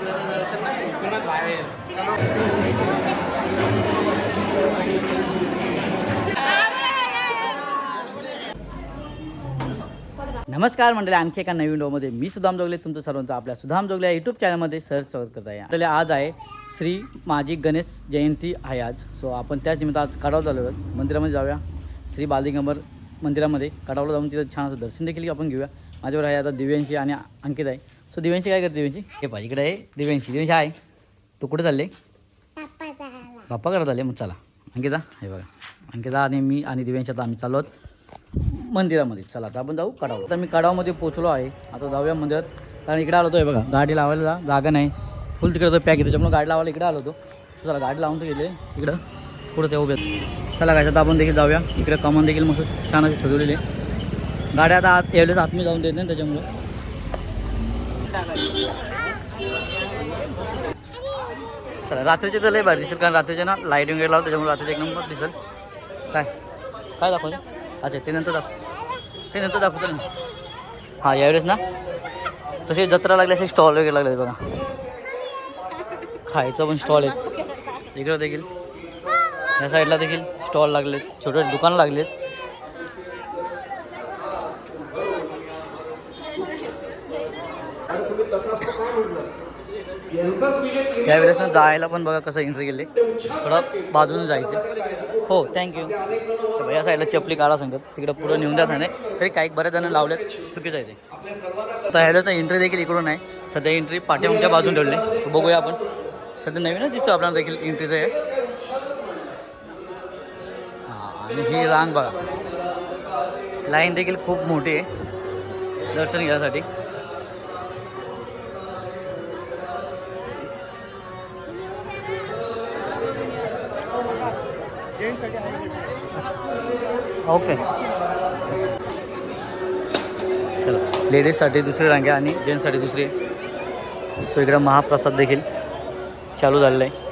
नमस्कार मंडळी, आणखी एका नवीन व्हिडिओमध्ये मी सुधाम जोगले तुमचं सर्वांचं आपल्या सुधाम जोगले या यूट्यूब चॅनलमध्ये सहज स्वागत करत आहे. आपल्याला आज आहे श्री माझी गणेश जयंती आहे आज. सो आपण त्याच निमित्त आज कडाव झालो आहोत. मंदिरामध्ये जाऊया. श्री बालदिगंबर मंदिरामध्ये कडावला जाऊन तिथं छान असं दर्शन देखील आपण घेऊया. माझ्यावर आहे आता दिव्यांशी आणि अंकित आहे. सो दिव्यांशी काय करते? दिव्यांशी हे पाहिजे इकडे आहे. दिव्यांशी आहे. तू कुठे चालले? बाप्पा करत आले. मग चला अंकिता, हे बघा अंकिता आणि मी आणि दिव्यांशी आता आम्ही चाललो आहोत मंदिरामध्ये. चला आता आपण जाऊ कडाव. आता मी कडावमध्ये पोचलो आहे. आता जाऊया मंदिरात, कारण इकडे आलो आहे बघा, गाडी लावायला जागा नाही, फुल तिकडे पॅक आहे, त्याच्यामुळे गाडी लावायला इकडे आलो होतो. चला गाडी लावून तर गेले इकडं पुढं ते उभे. चला काय आता आपण देखील जाऊया. इकडे कमान देखील मस्त छान असे सजवलेले. गाड्या आता यावेळेस आतमध्ये जाऊन देत नाही त्याच्यामुळं. चला रात्रीचे तर लय भारी दिसेल, कारण रात्रीचे ना लाईटिंग वगैरे लावतो त्याच्यामुळे रात्रीचे एक नंबर दिसेल. काय काय दाखवते? अच्छा ते नंतर दाखवतो ना. हां यावेळेस ना तसे जत्रा लागले असे स्टॉल वगैरे लागले बघा. खायचं पण स्टॉल आहेत इकडं देखील. या साईडला देखील स्टॉल लागलेत, छोटे दुकानं लागलेत. यावेळेस ना जायला पण बघा कसं एंट्री केली, थोडं बाजून जायचं. हो थँक्यू. या साईडला चपली काढा सांगतात, तिकडं पुढं नेऊन द्या सांगते. तरी काही बऱ्याच जण लावलेत, चुकीचं आहे ते. तर ह्याला तर एंट्री देखील इकडून आहे. सध्या एंट्री पाठीमागच्या बाजून ठेवली. सो बघूया आपण. सध्या नवीनच दिसतो आपल्याला देखील एंट्रीचं आहे. हां आणि ही रांग बघा, लाईन देखील खूप मोठी आहे दर्शन घ्यायसाठी. ओके चला, लेडीजसाठी दुसरी रांग आहे आणि जेंट्ससाठी दुसरी आहे. सो इकडं महाप्रसाद देखील चालू झालेला आहे.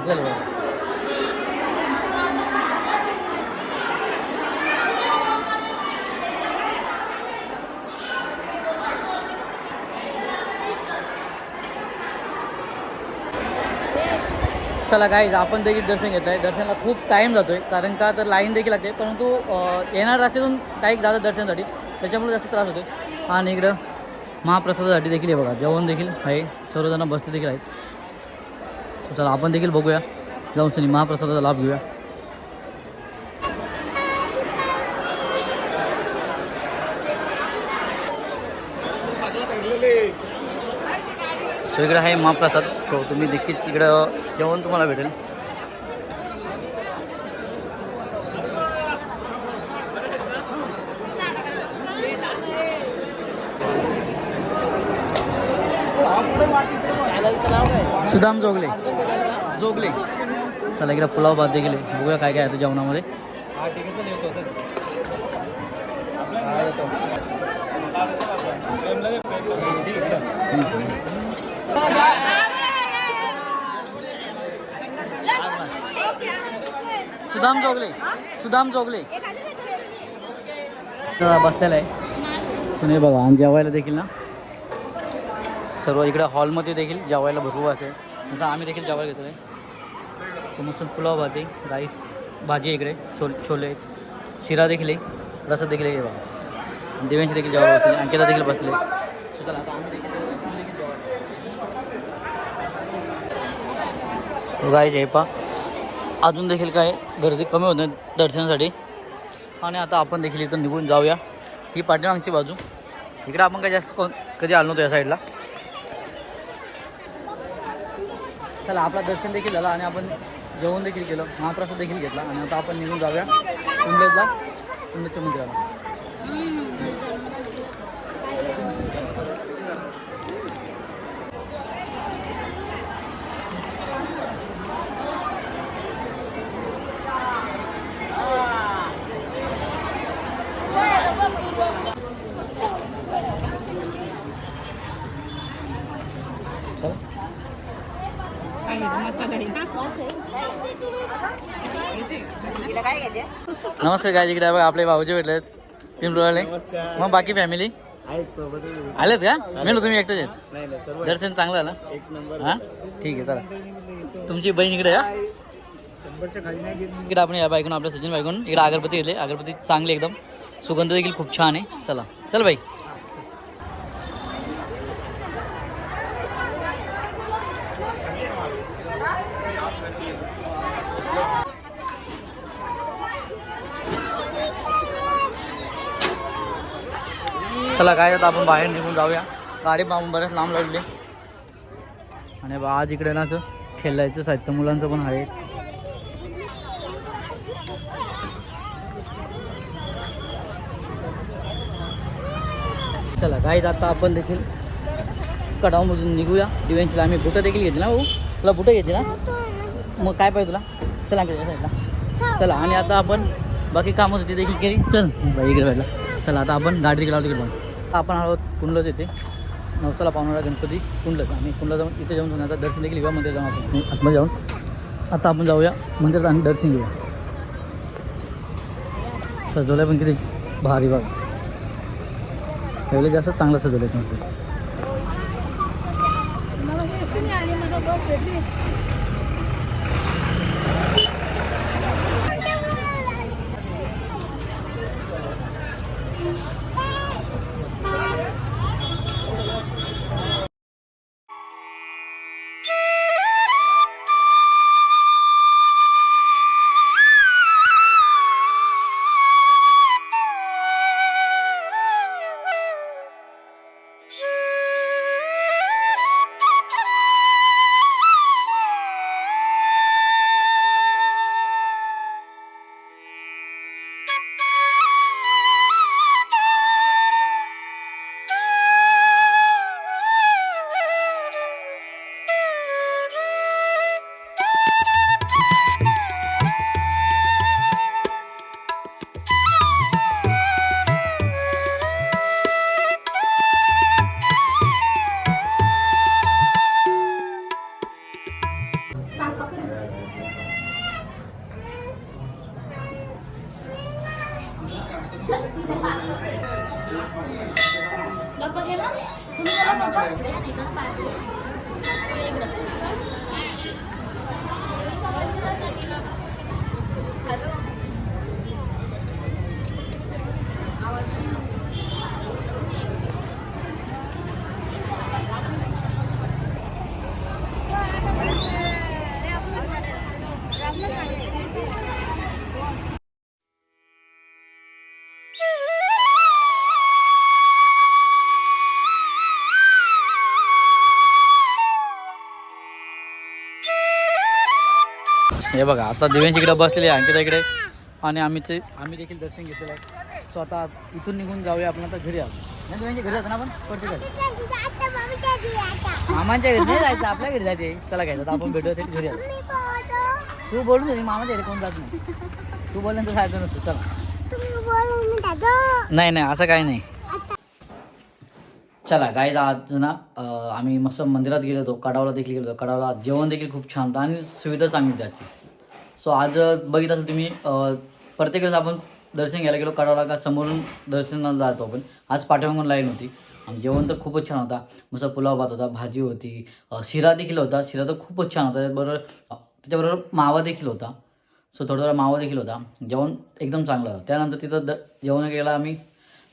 चल चला गाईज आपण देखील दर्शन घेत आहे. दर्शनाला खूप टाईम जातो आहे कारण का तर लाईन देखील लागते, परंतु येणार रस्त्यातून डायरेक्ट जातं दर्शनासाठी, त्याच्यामुळे जास्त त्रास होतो. आणि इकडं महाप्रसादासाठी देखील आहे बघा, जेवण देखील आहे, सर्वजण बसले देखील आहेत. चला आपण देखील बघूया, जाऊन सनी महाप्रसादाचा लाभ घेऊया. सो इकडं आहे महाप्रसाद. सो तुम्ही देखील इकडं जेवण तुम्हाला भेटेल. सुदाम जोगले चला इकडे पुलाव भात देखील बघूया काय काय आहे जेवणामध्ये. सुदाम जोगले बसलेला आहे तुम्ही बघा. आणि जेवायला देखील ना सर्व इकडे हॉलमध्ये देखील जेवायला भरपूर असेल, जसं आम्ही देखील जेवायला घेतो आहे. समोर पुलाव भाजी, राईस, भाजी इकडे, छोले, शिरा देखील आहे, रसद देखील आहे बघा. देवांशी देखील जेवायला बसले, अंकिता देखील बसले. चला आता आम्ही देखील सो गाईज हे पा अजून देखील काय गर्दी कमी होत नाही दर्शनासाठी. आणि आता आपण देखील इथं निघून जाऊया. ही पाठीमागची बाजू, इकडे आपण काय जास्त कधी आलो नव्हतो या साईडला. चला आपला दर्शन देखील झालं आणि आपण जेवण देखील केलं, महाप्रसाद देखील घेतला. आणि आता आपण निघून जाऊया कुंडच्या मंदिराला. नमस्कार गाय, इकडे आपले भाऊजी भेटले पिंपळवाले. मग बाकी फॅमिली आलेत का? मेलो तुम्ही एकटेच आहेत. दर्शन चांगलं झालं हां, ठीक आहे. चला तुमची बहीण इकडे या. इकडे आपण या बाईकून, आपल्या सचिन बाईकून इकडे अगरबत्ती घेतले. अगरबत्ती चांगली एकदम, सुगंध देखील खूप छान आहे. चला चल बाई. चला काय आता आपण बाहेर निघून जाऊया. गाडी पाहून बऱ्याच लांब लागली. आणि आज इकडे ना असं खेळायचं साहित्य मुलांचं पण आहे. चला गाईज आता आपण देखील कडावमधून निघूया. दिव्यांची आम्ही बुटं देखील घेतली ना भाऊ, तुला बुटं घेतली ना, मग काय पाहिजे तुला? चला आमच्या साईडला चला. आणि आता आपण बाकी कामं होती देखील केली. चल बाई इकडे व्हायला. चला आता आपण गाडी देखील लावतो तिकडे पाहून. आपण आहोत कुंडलच येते, नवसाला पावणारा गणपती कुंडलच. आणि कुंडला जाऊन इथे जाऊन आता दर्शन देखील घेऊया. मंदिर जाऊन आपण आतमध्ये जाऊन आता आपण जाऊया मंदिरात आणि दर्शन घेऊया. सजवलं पण किती भारी बघ, एवढे जास्त चांगलं सजवलं आहे तुमचं. हे बघा आता दिव्यांची इकडे बसलेली आहे अंकिता इकडे आणि आम्ही देखील दर्शन घेतलेलं आहे. सो आता इथून निघून जाऊया आपण आता घरी आलो नाही दिव्यांच्या घरी जातो ना आपण पडते घरी मामांच्या घरी नाही जायचं आपल्या घरी जायचे चला घ्यायचं आता आपण भेटू घरी आलो. तू बोलून दे मामाच्या घरी कोण जात नाही तू बोलल्यानंतर जायचं नसतं चला नाही नाही असं काही नाही. चला गाईज आज ना आम्ही मस्त मंदिरात गेलो होतो कडावला देखील गेलो होतो कडावला जेवण देखील खूप छान होतं आणि सुविधा चांगली त्याची. सो आज बघितलं असेल तुम्ही प्रत्येक वेळेस आपण दर्शन घ्यायला गेलो कडावला का समोरून दर्शनाला जातो आपण आज पाठीमागून लाईन होती आणि जेवण तर खूपच छान होता मस्त पुलाव भात होता भाजी होती शिरा देखील होता शिरा तर खूपच छान होता त्याच्याबरोबर मावा देखील होता. सो थोडा मावा देखील होता जेवण एकदम चांगलं होतं. त्यानंतर तिथं जेवण गेला आम्ही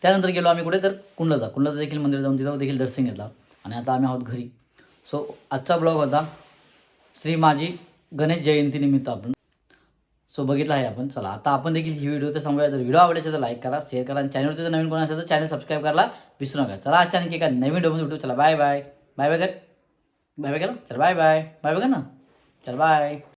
त्यानंतर गेलो आम्ही कुठे तर कुंडलचा देखील मंदिर जाऊन तिथं देखील दर्शन घेतला आणि आता आम्ही आहोत घरी. सो आजचा ब्लॉग होता श्री माझी गणेश जयंतीनिमित्त आपण सो बघितला आहे आपण. चला आता आपण देखील ही व्हिडिओ तर सांगूया. जर व्हिडिओ आवडले असेल तर लाईक करा शेअर करा आणि चॅनलवरती जर नवीन कोण असेल तर चॅनल सबस्क्राईब करायला विसरू नका. चला अशा आणखी एका नवीन व्हिडिओमध्ये भेटू. चला बाय बाय बाय बाय कर बाय बाय करा चला बाय बाय बाय बाय कर ना चला बाय.